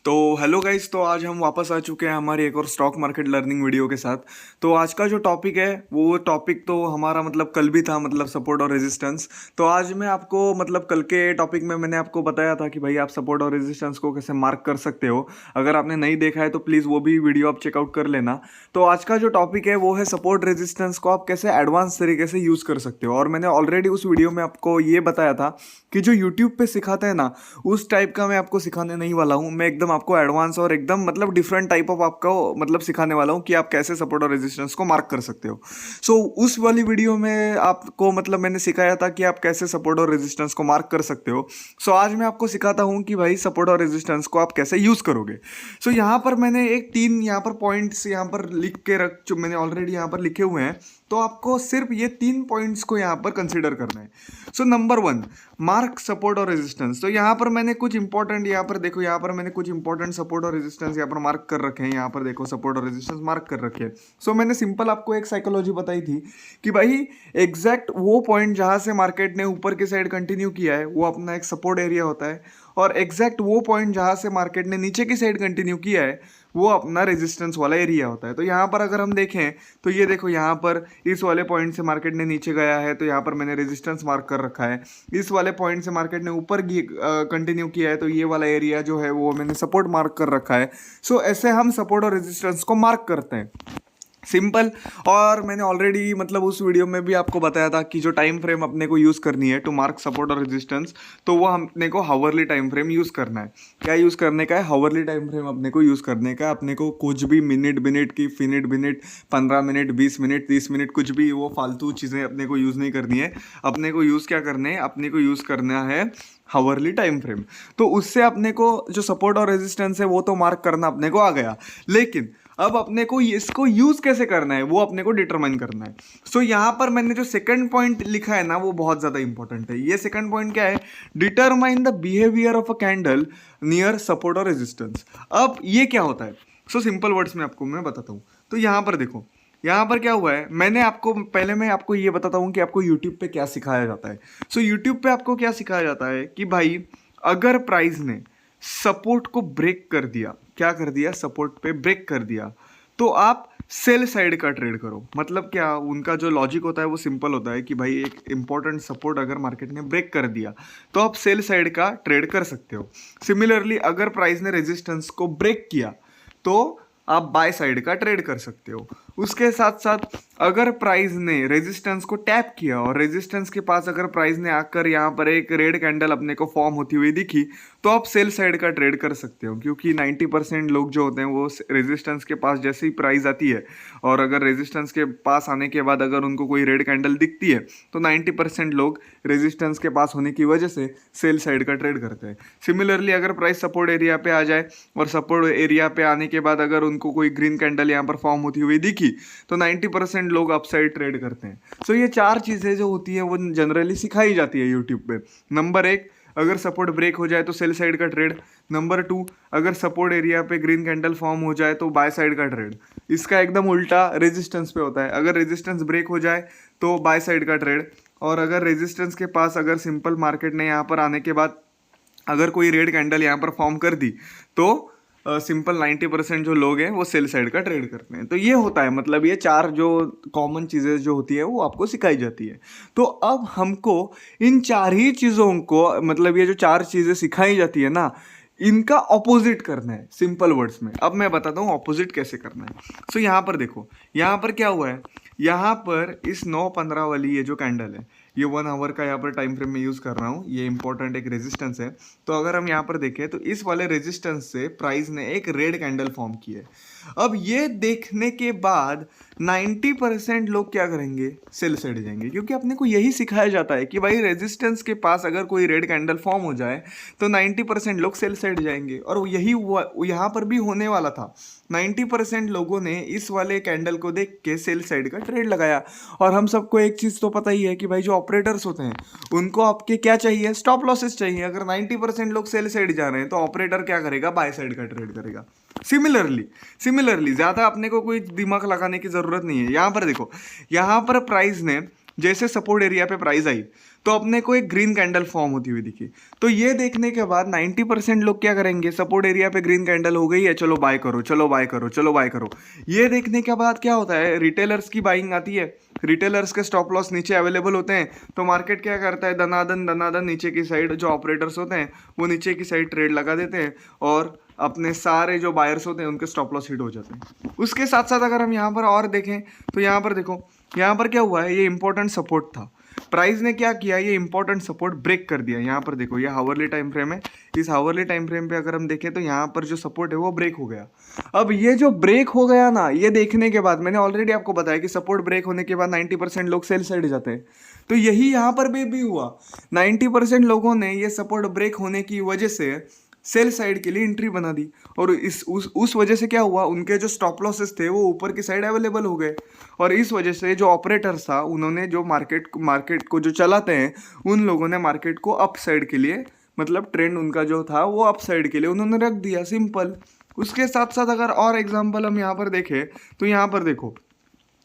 तो hello guys, तो आज हम वापस आ चुके हैं हमारी एक और स्टॉक मार्केट लर्निंग वीडियो के साथ। तो आज का जो टॉपिक है वो टॉपिक तो हमारा मतलब कल भी था, मतलब सपोर्ट और रेजिस्टेंस। तो आज मैं आपको मतलब कल के टॉपिक में मैंने आपको बताया था कि भाई आप सपोर्ट और रेजिस्टेंस को कैसे मार्क कर सकते हो। अगर आपने नहीं देखा है तो प्लीज़ वो भी वीडियो आप चेकआउट कर लेना। तो आज का जो टॉपिक है वो है सपोर्ट रेजिस्टेंस को आप कैसे एडवांस तरीके से यूज़ कर सकते हो। और मैंने ऑलरेडी उस वीडियो में आपको ये बताया था कि जो यूट्यूब पे सिखाते हैं ना, उस टाइप का मैं आपको सिखाने नहीं वाला हूँ। मैं एकदम आपको एडवांस और एकदम मतलब डिफरेंट टाइप ऑफ आपको मतलब सिखाने वाला हूँ कि आप कैसे सपोर्ट और रेजिस्टेंस को मार्क कर सकते हो। सो उस वाली वीडियो में आपको मतलब मैंने सिखाया था कि आप कैसे सपोर्ट और रेजिस्टेंस को मार्क कर सकते हो। सो आज मैं आपको सिखाता हूँ कि भाई सपोर्ट और रेजिस्टेंस को आप कैसे यूज़ करोगे। सो यहाँ पर मैंने एक तीन यहाँ पर पॉइंट्स यहाँ पर लिख के रख जो मैंने ऑलरेडी यहाँ पर लिखे हुए हैं। तो आपको सिर्फ ये तीन पॉइंट्स को यहाँ पर कंसिडर करना है। So number one, mark support और रेजिस्टेंस। तो यहाँ पर मैंने कुछ इंपॉर्टेंट, यहाँ पर देखो, यहाँ पर मैंने कुछ इंपॉर्टेंट सपोर्ट और रेजिस्टेंस यहाँ पर मार्क कर रखे हैं। यहाँ पर देखो सपोर्ट और रेजिस्टेंस मार्क कर रखे हैं। सो मैंने सिंपल आपको एक साइकोलॉजी बताई थी कि भाई एग्जैक्ट वो पॉइंट जहाँ से मार्केट ने ऊपर की साइड कंटिन्यू किया है वो अपना एक सपोर्ट एरिया होता है, और एग्जैक्ट वो पॉइंट जहाँ से मार्केट ने नीचे की साइड कंटिन्यू किया है वो अपना रेजिस्टेंस वाला एरिया होता है। तो यहाँ पर अगर हम देखें तो ये देखो, यहाँ पर इस वाले पॉइंट से मार्केट ने नीचे गया है तो यहाँ पर मैंने रेजिस्टेंस मार्क कर रखा है। इस वाले पॉइंट से मार्केट ने ऊपर कंटिन्यू किया है तो ये वाला एरिया जो है वो मैंने सपोर्ट मार्क कर रखा है। सो ऐसे हम सपोर्ट और रेजिस्टेंस को मार्क करते हैं, सिंपल। और मैंने ऑलरेडी मतलब उस वीडियो में भी आपको बताया था कि जो टाइम फ्रेम अपने को यूज़ करनी है टू मार्क सपोर्ट और रेजिस्टेंस, तो वो अपने को हावरली टाइम फ्रेम यूज़ करना है। क्या यूज़ करने का है? हावरली टाइम फ्रेम अपने को यूज़ करने का है। अपने को कुछ भी मिनट मिनट की, minute minute, 15 minute, 20 minute, 30 minute, कुछ भी वो फालतू चीज़ें अपने को यूज़ नहीं करनी है। अपने को यूज़ क्या करने हैं? अपने को यूज़ करना है हावरली टाइम फ्रेम। तो उससे अपने को जो सपोर्ट और रेजिस्टेंस है वो तो मार्क करना अपने को आ गया, लेकिन अब अपने को इसको यूज कैसे करना है वो अपने को डिटरमाइन करना है। सो यहाँ पर मैंने जो सेकंड पॉइंट लिखा है ना वो बहुत ज़्यादा इंपॉर्टेंट है। ये सेकंड पॉइंट क्या है? Determine the behaviour of a candle near support और रेजिस्टेंस। अब ये क्या होता है? सो सिंपल वर्ड्स में आपको मैं बताता हूँ। तो यहाँ पर देखो, यहाँ पर क्या हुआ है, मैंने आपको पहले मैं आपको ये बताता हूँ कि आपको यूट्यूब पे क्या सिखाया जाता है। सो यूट्यूब पे आपको क्या सिखाया जाता है कि भाई अगर प्राइस ने सपोर्ट को ब्रेक कर दिया, क्या कर दिया? सपोर्ट पे ब्रेक कर दिया, तो आप सेल साइड का ट्रेड करो। मतलब क्या, उनका जो लॉजिक होता है वो सिंपल होता है कि भाई एक इंपॉर्टेंट सपोर्ट अगर मार्केट ने ब्रेक कर दिया तो आप सेल साइड का ट्रेड कर सकते हो। सिमिलरली अगर प्राइस ने रेजिस्टेंस को ब्रेक किया तो आप बाय साइड का ट्रेड कर सकते हो। उसके साथ साथ अगर प्राइस ने रेजिस्टेंस को टैप किया और रेजिस्टेंस के पास अगर प्राइस ने आकर यहाँ पर एक रेड कैंडल अपने को फॉर्म होती हुई दिखी तो आप सेल साइड का ट्रेड कर सकते हो, क्योंकि 90% लोग जो होते हैं वो रेजिस्टेंस के पास जैसे ही प्राइस आती है और अगर रेजिस्टेंस के पास आने के बाद अगर उनको कोई रेड कैंडल दिखती है तो 90% लोग रेजिस्टेंस के पास होने की वजह से सेल साइड का ट्रेड करते हैं। सिमिलरली अगर प्राइस सपोर्ट एरिया पे आ जाए और सपोर्ट एरिया पे आने के बाद अगर उनको कोई ग्रीन कैंडल यहाँ पर फॉर्म होती हुई दिखी तो 90% लोग अपसाइड ट्रेड करते हैं। सो ये चार चीज़ें जो होती है वो जनरली सिखाई जाती है यूट्यूब पे। नंबर एक, अगर सपोर्ट ब्रेक हो जाए तो सेल साइड का ट्रेड। नंबर टू, अगर सपोर्ट एरिया पे ग्रीन कैंडल फॉर्म हो जाए तो बाय साइड का ट्रेड। इसका एकदम उल्टा रेजिस्टेंस पे होता है, अगर रेजिस्टेंस ब्रेक हो जाए तो बाय साइड का ट्रेड। और अगर रेजिस्टेंस के पास अगर सिंपल मार्केट ने यहाँ पर आने के बाद अगर कोई रेड कैंडल यहाँ पर फॉर्म कर दी तो सिंपल 90% जो लोग हैं वो सेल साइड का ट्रेड करते हैं। तो ये होता है, मतलब ये चार जो कॉमन चीज़ें जो होती है वो आपको सिखाई जाती है। तो अब हमको इन चार ही चीज़ों को, मतलब ये जो चार चीज़ें सिखाई जाती है ना, इनका ऑपोजिट करना है सिंपल वर्ड्स में। अब मैं बताता हूँ ऑपोजिट कैसे करना है। सो यहाँ पर देखो, यहाँ पर क्या हुआ है, यहाँ पर इस 9:15 वाली ये जो कैंडल है, ये 1 आवर का यहाँ पर टाइम फ्रेम में यूज़ कर रहा हूँ, ये इंपॉर्टेंट एक रेजिस्टेंस है। तो अगर हम यहाँ पर देखें तो इस वाले रेजिस्टेंस से प्राइस ने एक रेड कैंडल फॉर्म की है। अब ये देखने के बाद 90% लोग क्या करेंगे? सेल साइड जाएंगे, क्योंकि अपने को यही सिखाया जाता है कि भाई रेजिस्टेंस के पास अगर कोई रेड कैंडल फॉर्म हो जाए तो 90% लोग सेल साइड जाएंगे। और यही हुआ, यहाँ पर भी होने वाला था। 90% लोगों ने इस वाले कैंडल को देख के सेल साइड का ट्रेड लगाया। और हम सबको एक चीज़ तो पता ही है कि भाई जो ऑपरेटर्स होते हैं उनको आपके क्या चाहिए? स्टॉप लॉसेस चाहिए। अगर 90% लोग सेल साइड जा रहे हैं तो ऑपरेटर क्या करेगा? बाय साइड का ट्रेड करेगा। सिमिलरली ज़्यादा अपने को कोई दिमाग लगाने की ज़रूरत नहीं है। यहाँ पर देखो, यहाँ पर प्राइस ने जैसे सपोर्ट एरिया पे प्राइस आई तो अपने को एक ग्रीन कैंडल फॉर्म होती हुई दिखी। तो ये देखने के बाद 90% लोग क्या करेंगे, सपोर्ट एरिया पे ग्रीन कैंडल हो गई है, चलो बाय करो, चलो बाय करो, चलो बाय करो। ये देखने के बाद क्या होता है, रिटेलर्स की बाइंग आती है, रिटेलर्स के स्टॉप लॉस नीचे अवेलेबल होते हैं, तो मार्केट क्या करता है, दनादन दनादन नीचे की साइड जो ऑपरेटर्स होते हैं वो नीचे की साइड ट्रेड लगा देते हैं और अपने सारे जो बायर्स होते हैं उनके स्टॉप लॉस हिट हो जाते हैं। उसके साथ साथ अगर हम यहाँ पर और देखें तो यहाँ पर देखो, यहाँ पर क्या हुआ है, ये इंपॉर्टेंट सपोर्ट था, प्राइस ने क्या किया, ये इंपॉर्टेंट सपोर्ट ब्रेक कर दिया। यहाँ पर देखो, ये हावरली टाइम फ्रेम है, इस हावरली टाइम फ्रेम पे अगर हम देखें तो यहाँ पर जो सपोर्ट है वो ब्रेक हो गया। अब ये जो ब्रेक हो गया ना, ये देखने के बाद मैंने ऑलरेडी आपको बताया कि सपोर्ट ब्रेक होने के बाद 90% लोग सेल साइड जाते हैं, तो यही यहाँ पर भी हुआ। 90% लोगों ने ये सपोर्ट ब्रेक होने की वजह से सेल साइड के लिए एंट्री बना दी और उस वजह से क्या हुआ, उनके जो स्टॉप लॉसेस थे वो ऊपर की साइड अवेलेबल हो गए और इस वजह से जो ऑपरेटर्स था उन्होंने जो मार्केट को जो चलाते हैं उन लोगों ने मार्केट को अप साइड के लिए, मतलब ट्रेंड उनका जो था वो अप साइड के लिए उन्होंने रख दिया, सिंपल। उसके साथ साथ अगर और एग्जांपल हम यहाँ पर देखें तो यहाँ पर देखो,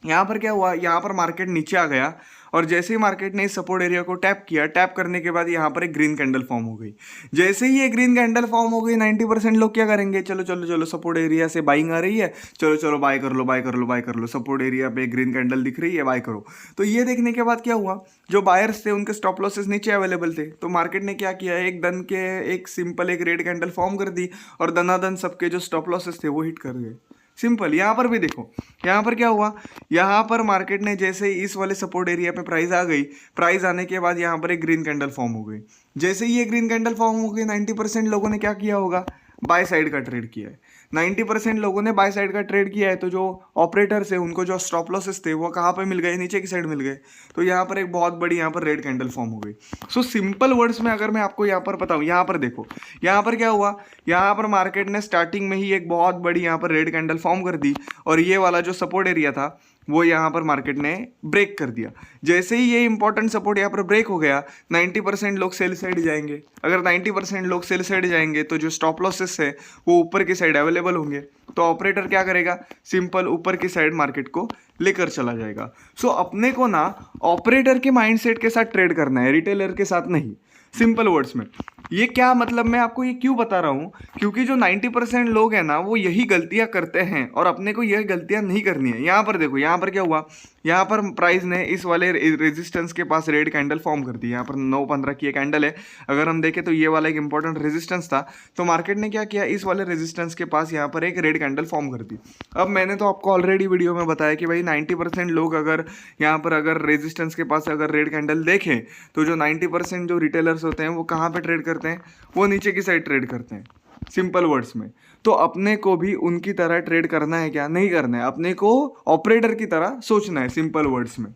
यहाँ पर क्या हुआ, यहाँ पर मार्केट नीचे आ गया और जैसे ही मार्केट ने इस सपोर्ट एरिया को टैप किया, टैप करने के बाद यहाँ पर एक ग्रीन कैंडल फॉर्म हो गई। जैसे ही ये ग्रीन कैंडल फॉर्म हो गई, 90% लोग क्या करेंगे, चलो चलो चलो सपोर्ट एरिया से बाइंग आ रही है, चलो चलो बाय कर लो, बाय कर लो, बाय कर लो, सपोर्ट एरिया पे ग्रीन कैंडल दिख रही है, बाय करो। तो ये देखने के बाद क्या हुआ, जो बायर्स थे उनके स्टॉप लॉसेस नीचे अवेलेबल थे, तो मार्केट ने क्या किया, एक सिंपल एक रेड कैंडल फॉर्म कर दी और दनादन सबके जो स्टॉप लॉसेस थे वो हिट कर गए, सिंपल। यहाँ पर भी देखो, यहाँ पर क्या हुआ, यहाँ पर मार्केट ने जैसे ही इस वाले सपोर्ट एरिया पे प्राइस आ गई, प्राइस आने के बाद यहाँ पर एक ग्रीन कैंडल फॉर्म हो गई। जैसे ही ये ग्रीन कैंडल फॉर्म हो गई, 90% लोगों ने क्या किया होगा, बाय साइड का ट्रेड किया है। 90% लोगों ने बाय साइड का ट्रेड किया है, तो जो ऑपरेटर्स है उनको जो स्टॉप लॉसेस थे वो कहाँ पे मिल गए, नीचे की साइड मिल गए। तो यहाँ पर एक बहुत बड़ी यहाँ पर रेड कैंडल फॉर्म हो गई। सो सिंपल वर्ड्स में अगर मैं आपको यहाँ पर बताऊँ, यहाँ पर देखो, यहाँ पर क्या हुआ, यहाँ पर मार्केट ने स्टार्टिंग में ही एक बहुत बड़ी यहाँ पर रेड कैंडल फॉर्म कर दी और ये वाला जो सपोर्ट एरिया था वो यहाँ पर मार्केट ने ब्रेक कर दिया। जैसे ही ये इंपॉर्टेंट सपोर्ट यहाँ पर ब्रेक हो गया, 90% लोग सेल साइड जाएंगे। अगर 90% लोग सेल साइड जाएंगे तो जो स्टॉप लॉसेस है वो ऊपर की साइड अवेलेबल होंगे, तो ऑपरेटर क्या करेगा, सिंपल ऊपर की साइड मार्केट को लेकर चला जाएगा। सो अपने को ना ऑपरेटर के माइंडसेट के साथ ट्रेड करना है, रिटेलर के साथ नहीं। सिंपल वर्ड्स में ये क्या मतलब, मैं आपको ये क्यों बता रहा हूँ, क्योंकि जो 90% लोग हैं ना वो यही गलतियाँ करते हैं और अपने को यह गलतियाँ नहीं करनी है। यहाँ पर देखो, यहाँ पर क्या हुआ, यहाँ पर प्राइस ने इस वाले रेजिस्टेंस के पास रेड कैंडल फॉर्म कर दी। यहाँ पर 9:15 की एक कैंडल है, अगर हम देखें तो ये वाला एक इंपॉर्टेंट रेजिस्टेंस था, तो मार्केट ने क्या किया, इस वाले रेजिस्टेंस के पास यहाँ पर एक रेड कैंडल फॉर्म कर दी। अब मैंने तो आपको ऑलरेडी वीडियो में बताया कि भाई 90% लोग अगर यहाँ पर अगर रेजिस्टेंस के पास अगर रेड कैंडल देखें तो जो 90% जो रिटेलर्स होते हैं वो कहाँ पे ट्रेड करते हैं, वो नीचे की साइड ट्रेड करते हैं, सिंपल वर्ड्स में। तो अपने को भी उनकी तरह ट्रेड करना है क्या, नहीं करना है, अपने को ऑपरेटर की तरह सोचना है, सिंपल वर्ड्स में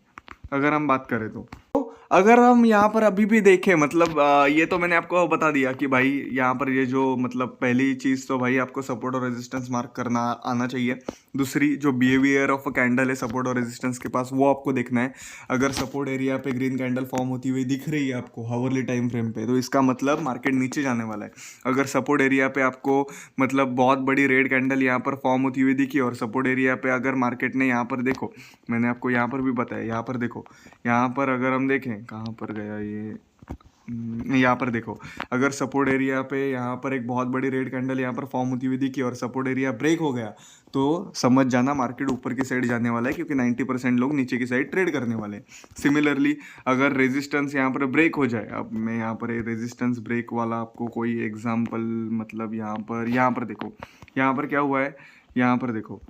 अगर हम बात करें तो। अगर हम यहाँ पर अभी भी देखें, मतलब ये तो मैंने आपको बता दिया कि भाई यहाँ पर ये जो मतलब पहली चीज़ तो भाई आपको सपोर्ट और रेजिस्टेंस मार्क करना आना चाहिए। दूसरी जो बिहेवियर ऑफ अ कैंडल है सपोर्ट और रेजिस्टेंस के पास, वो आपको देखना है। अगर सपोर्ट एरिया पे ग्रीन कैंडल फॉर्म होती हुई दिख रही है आपको हावरली टाइम फ्रेम पे, तो इसका मतलब मार्केट नीचे जाने वाला है। अगर सपोर्ट एरिया पे आपको मतलब बहुत बड़ी रेड कैंडल यहाँ पर फॉर्म होती हुई दिखी और सपोर्ट एरिया पे अगर मार्केट ने यहाँ पर देखो, मैंने आपको यहाँ पर भी बताया, यहाँ पर देखो, यहाँ पर अगर हम देखें, कहाँ पर गया ये, यहाँ पर देखो, अगर सपोर्ट एरिया पे यहाँ पर एक बहुत बड़ी रेड कैंडल यहाँ पर फॉर्म होती हुई दिखी और सपोर्ट एरिया ब्रेक हो गया, तो समझ जाना मार्केट ऊपर की साइड जाने वाला है, क्योंकि 90% लोग नीचे की साइड ट्रेड करने वाले हैं। सिमिलरली अगर रेजिस्टेंस यहाँ पर ब्रेक हो जाए, अब मैं यहाँ पर रेजिस्टेंस ब्रेक वाला आपको कोई एग्जाम्पल, मतलब यहाँ पर देखो, यहाँ पर क्या हुआ है, यहाँ पर देखो,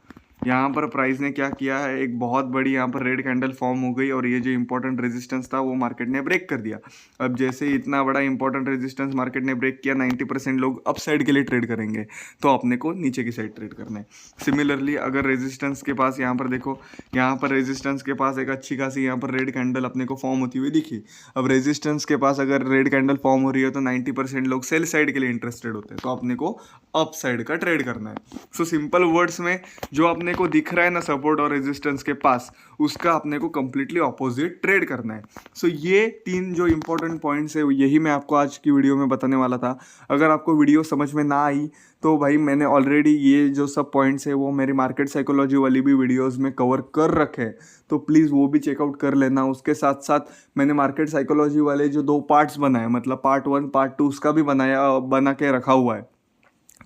यहाँ पर प्राइस ने क्या किया है, एक बहुत बड़ी यहाँ पर रेड कैंडल फॉर्म हो गई और ये जो इंपॉर्टेंट रेजिस्टेंस था वो मार्केट ने ब्रेक कर दिया। अब जैसे इतना बड़ा इंपॉर्टेंट रेजिस्टेंस मार्केट ने ब्रेक किया, 90% लोग अप साइड के लिए ट्रेड करेंगे, तो अपने को नीचे की साइड ट्रेड करना है। सिमिलरली अगर रेजिस्टेंस के पास यहाँ पर देखो, यहाँ पर रेजिस्टेंस के पास एक अच्छी खासी यहाँ पर रेड कैंडल अपने को फॉर्म होती हुई दिखी। अब रेजिस्टेंस के पास अगर रेड कैंडल फॉर्म हो रही है तो 90% लोग सेल साइड के लिए इंटरेस्टेड होते हैं, तो अपने को अप साइड का ट्रेड करना है। सो सिंपल वर्ड्स में जो अपने को दिख रहा है ना सपोर्ट और रेजिस्टेंस के पास, उसका अपने को कम्प्लीटली ऑपोजिट ट्रेड करना है। सो ये 3 जो इंपॉर्टेंट पॉइंट्स है यही मैं आपको आज की वीडियो में बताने वाला था। अगर आपको वीडियो समझ में ना आई तो भाई मैंने ऑलरेडी ये जो सब पॉइंट्स है वो मेरी मार्केट साइकोलॉजी वाली भी वीडियोस में कवर कर रखे हैं, तो प्लीज़ वो भी चेकआउट कर लेना। उसके साथ साथ मैंने मार्केट साइकोलॉजी वाले जो 2 पार्ट्स बनाए, मतलब पार्ट 1 पार्ट 2 उसका भी बना के रखा हुआ है,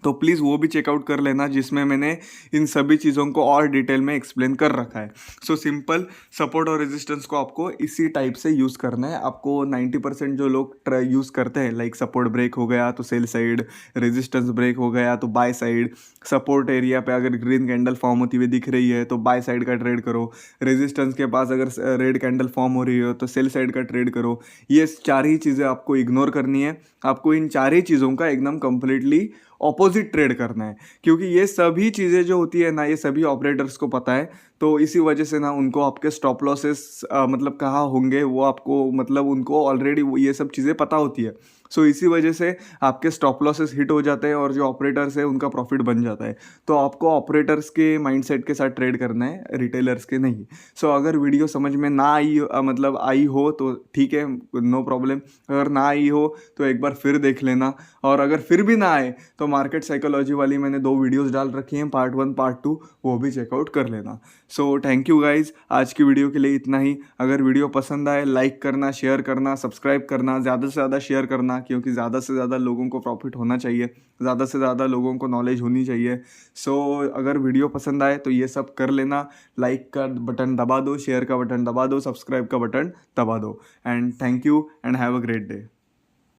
तो प्लीज़ वो भी चेकआउट कर लेना, जिसमें मैंने इन सभी चीज़ों को और डिटेल में एक्सप्लेन कर रखा है। सो सिंपल सपोर्ट और रेजिस्टेंस को आपको इसी टाइप से यूज़ करना है। आपको 90% जो लोग यूज़ करते हैं, लाइक सपोर्ट ब्रेक हो गया तो सेल साइड, रेजिस्टेंस ब्रेक हो गया तो बाय साइड, सपोर्ट एरिया पे अगर ग्रीन कैंडल फॉर्म होती हुई दिख रही है तो बाय साइड का ट्रेड करो, रेजिस्टेंस के पास अगर रेड कैंडल फॉर्म हो रही हो तो सेल साइड का ट्रेड करो। ये 4 ही चीज़ें आपको इग्नोर करनी है। आपको इन 4 ही चीज़ों का एकदम कंप्लीटली ऑपोजिट ट्रेड करना है, क्योंकि ये सभी चीज़ें जो होती है ना, ये सभी ऑपरेटर्स को पता है। तो इसी वजह से ना उनको आपके स्टॉप लॉसेस मतलब कहाँ होंगे वो आपको, मतलब उनको ऑलरेडी ये सब चीज़ें पता होती है। सो इसी वजह से आपके स्टॉप लॉसेस हिट हो जाते हैं और जो ऑपरेटर्स है उनका प्रॉफिट बन जाता है। तो आपको ऑपरेटर्स के माइंडसेट के साथ ट्रेड करना है, रिटेलर्स के नहीं। सो अगर वीडियो समझ में ना आई मतलब आई हो तो ठीक है, नो प्रॉब्लम। अगर ना आई हो तो एक बार फिर देख लेना, और अगर फिर भी ना आए तो मार्केट साइकोलॉजी वाली मैंने 2 वीडियोस डाल रखी हैं, पार्ट 1 पार्ट 2, वो भी चेकआउट कर लेना। सो थैंक यू गाइज, आज की वीडियो के लिए इतना ही। अगर वीडियो पसंद आए लाइक करना, शेयर करना, सब्सक्राइब करना, ज़्यादा से ज़्यादा शेयर करना, क्योंकि ज़्यादा से ज़्यादा लोगों को प्रॉफिट होना चाहिए, ज़्यादा से ज़्यादा लोगों को नॉलेज होनी चाहिए। सो अगर वीडियो पसंद आए तो ये सब कर लेना, लाइक का बटन दबा दो, शेयर का बटन दबा दो, सब्सक्राइब का बटन दबा दो। And thank you and have a great day.